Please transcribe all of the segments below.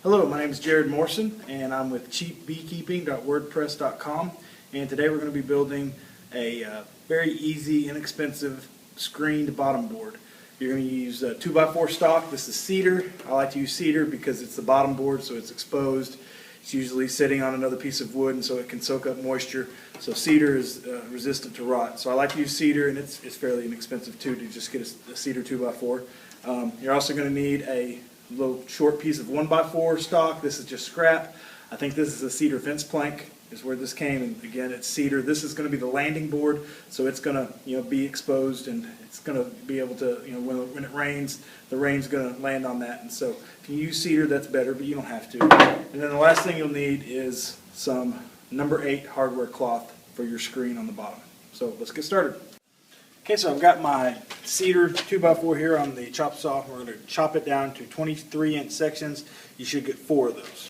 Hello, my name is Jared Morrison, and I'm with cheapbeekeeping.wordpress.com. And today we're going to be building a very easy, inexpensive screened bottom board. You're going to use 2x4 stock. This is cedar. I like to use cedar because it's the bottom board, so it's exposed. It's usually sitting on another piece of wood, and so it can soak up moisture. So cedar is resistant to rot. So I like to use cedar, and it's fairly inexpensive too to just get a cedar 2x4. You're also going to need a little short piece of 1x4 stock. This is just scrap. I think this is a cedar fence plank is where this came, and again it's cedar. This is going to be the landing board, so it's going to be exposed, and it's going to be able to when it rains, the rain's going to land on that. And so if you use cedar, that's better, but you don't have to. And then the last thing you'll need is some number 8 hardware cloth for your screen on the bottom. So let's get started. Okay, so I've got my cedar 2x4 here on the chop saw. We're going to chop it down to 23-inch sections. You should get 4 of those.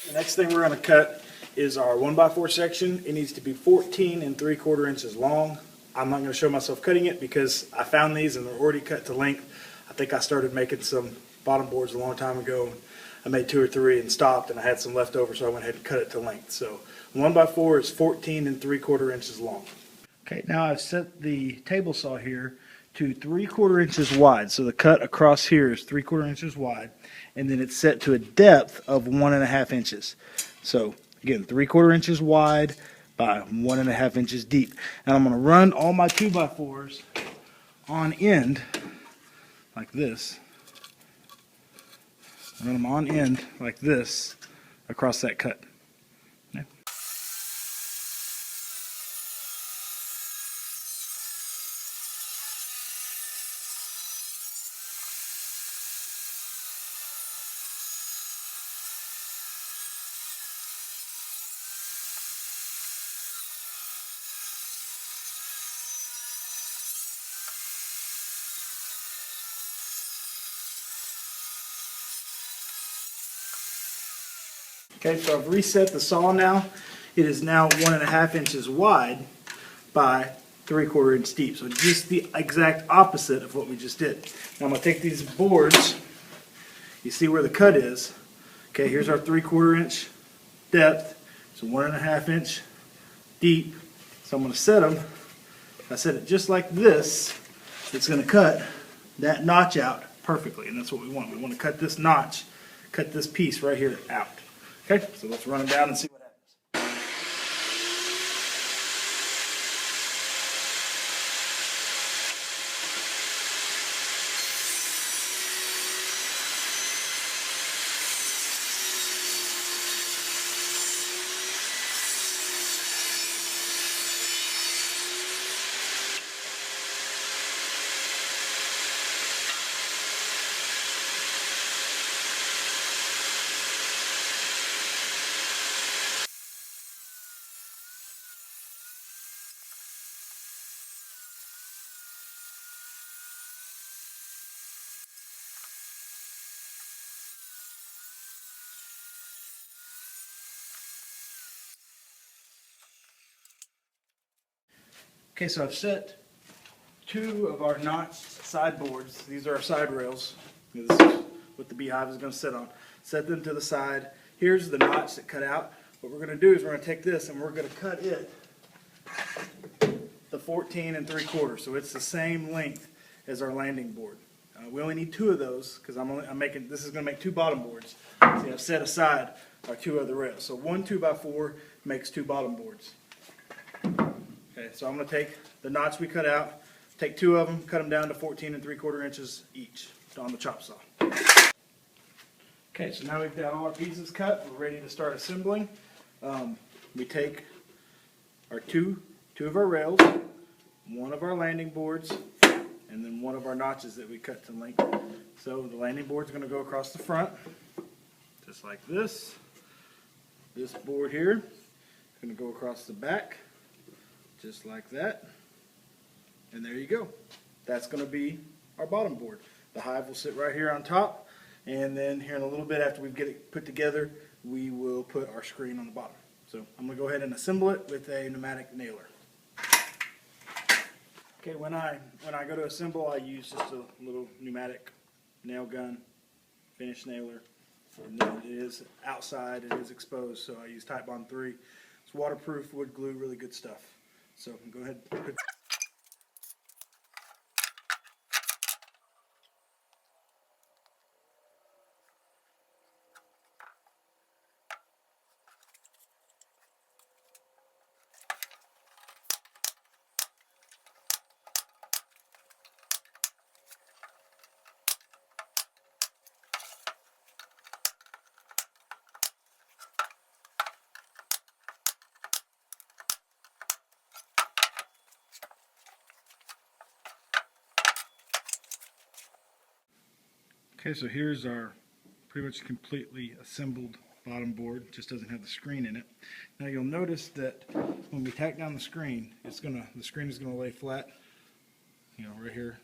The next thing we're going to cut is our 1x4 section. It needs to be 14 3/4 inches long. I'm not going to show myself cutting it because I found these and they're already cut to length. I think I started making some bottom boards a long time ago. I made 2 or 3 and stopped, and I had some left over, so I went ahead and cut it to length. So 1x4 is 14 3/4 inches long. Okay, now I've set the table saw here to 3/4 inches wide. So the cut across here is 3/4 inches wide, and then it's set to a depth of 1.5 inches. So again, 3/4 inches wide by 1.5 inches deep. And I'm going to run all my 2x4s on end like this. Run them on end like this across that cut. Okay. Okay, so I've reset the saw now. It is now 1.5 inches wide by 3/4 inch deep. So just the exact opposite of what we just did. Now I'm going to take these boards. You see where the cut is. Okay, here's our 3/4 inch depth. It's 1.5 inch deep. So I'm going to set them. If I set it just like this, it's going to cut that notch out perfectly. And that's what we want. We want to cut this notch, cut this piece right here out. Okay, so let's run them down and see what happens. Okay, so I've set 2 of our notched side boards. These are our side rails. This is what the beehive is going to sit on. Set them to the side. Here's the notch that cut out. What we're going to do is we're going to take this and we're going to cut it the 14 3/4. So it's the same length as our landing board. We only need 2 of those because I'm making this is going to make 2 bottom boards. See, I've set aside our 2 other rails. So 1 2x4 makes 2 bottom boards. Okay, so I'm going to take the notch we cut out, take 2 of them, cut them down to 14 3/4 inches each on the chop saw. Okay, so now we've got all our pieces cut. We're ready to start assembling. We take our two of our rails, 1 of our landing boards, and then 1 of our notches that we cut to length. So the landing board is going to go across the front, just like this. This board here is going to go across the back, just like that. And there you go. That's going to be our bottom board. The hive will sit right here on top, and then here in a little bit after we get it put together, we will put our screen on the bottom. So I'm going to go ahead and assemble it with a pneumatic nailer. Okay, when I go to assemble, I use just a little pneumatic nail gun, finish nailer, and then it is outside, it is exposed, so I use Titebond 3. It's waterproof, wood glue, really good stuff. So go ahead and put. Okay, so here's our pretty much completely assembled bottom board. It just doesn't have the screen in it. Now you'll notice that when we tack down the screen, the screen is gonna lay flat, you know, right here.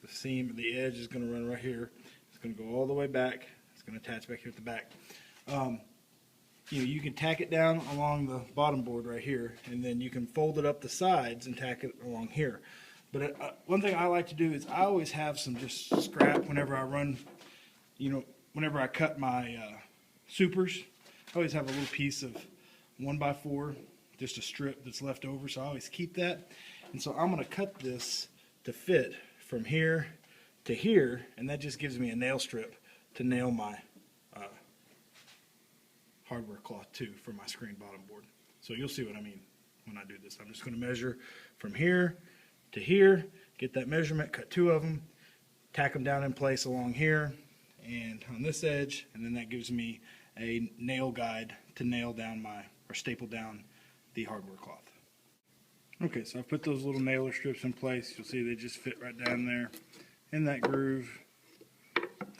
The seam, the edge is gonna run right here. It's gonna go all the way back. It's gonna attach back here at the back. You know, you can tack it down along the bottom board right here, and then you can fold it up the sides and tack it along here. But one thing I like to do is I always have some just scrap whenever I run, you know, whenever I cut my supers. I always have a little piece of 1x4, just a strip that's left over, so I always keep that. And so I'm going to cut this to fit from here to here, and that just gives me a nail strip to nail my hardware cloth to for my screen bottom board. So you'll see what I mean when I do this. I'm just going to measure from here to here, get that measurement, cut 2 of them, tack them down in place along here and on this edge, and then that gives me a nail guide to nail down or staple down the hardware cloth. Okay, so I've put those little nailer strips in place. You'll see they just fit right down there in that groove.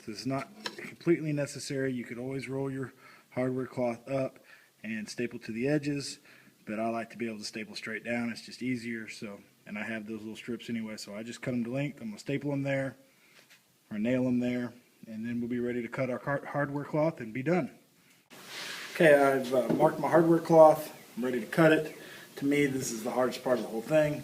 This is not completely necessary. You could always roll your hardware cloth up and staple to the edges, but I like to be able to staple straight down. It's just easier. So, and I have those little strips anyway, so I just cut them to length. I'm gonna staple them there or nail them there, and then we'll be ready to cut our hardware cloth and be done. Okay, I've marked my hardware cloth. I'm ready to cut it. To me, this is the hardest part of the whole thing.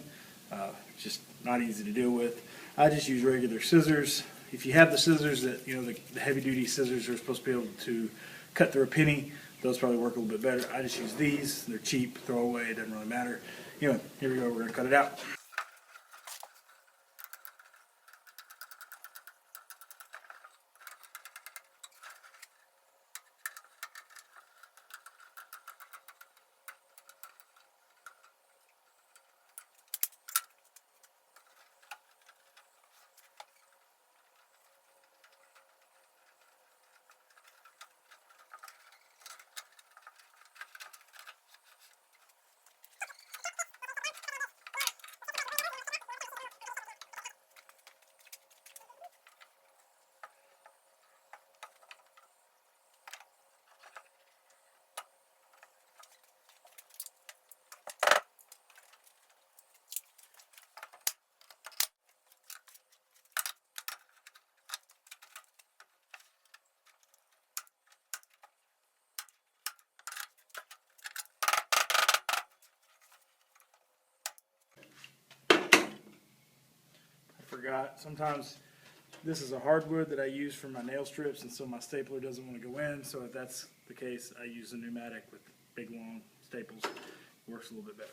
It's just not easy to deal with. I just use regular scissors. If you have the scissors that, you know, the heavy duty scissors are supposed to be able to cut through a penny, those probably work a little bit better. I just use these. They're cheap, throw away, it doesn't really matter. Anyway, here we go, we're gonna cut it out. Forgot. Sometimes this is a hardwood that I use for my nail strips, and so my stapler doesn't want to go in. So if that's the case, I use a pneumatic with big long staples. It works a little bit better.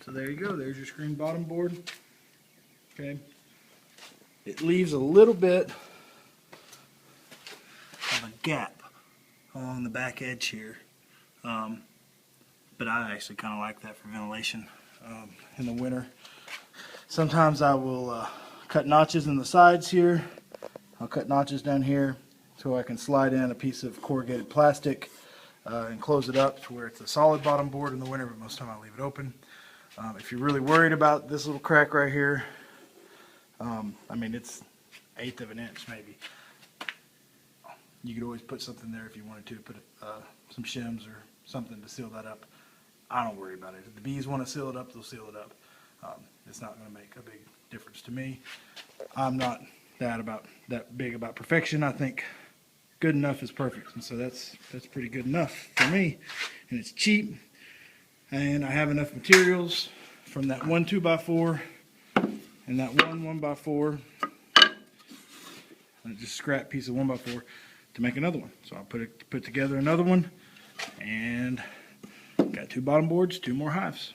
So there you go, there's your screen bottom board. Okay. It leaves a little bit of a gap along the back edge here. But I actually kind of like that for ventilation in the winter. Sometimes I will cut notches in the sides here. I'll cut notches down here so I can slide in a piece of corrugated plastic and close it up to where it's a solid bottom board in the winter, but most of the time I leave it open. If you're really worried about this little crack right here, I mean, it's 1/8 of an inch maybe. You could always put something there if you wanted to, put some shims or something to seal that up. I don't worry about it. If the bees want to seal it up, they'll seal it up. It's not going to make a big difference to me. I'm not that big about perfection. I think good enough is perfect, and so that's pretty good enough for me. And it's cheap, and I have enough materials from that one 2x4 and that one 1x4, and just a scrap piece of 1x4 to make another one. So I'll put together another one, and got 2 bottom boards, 2 more hives.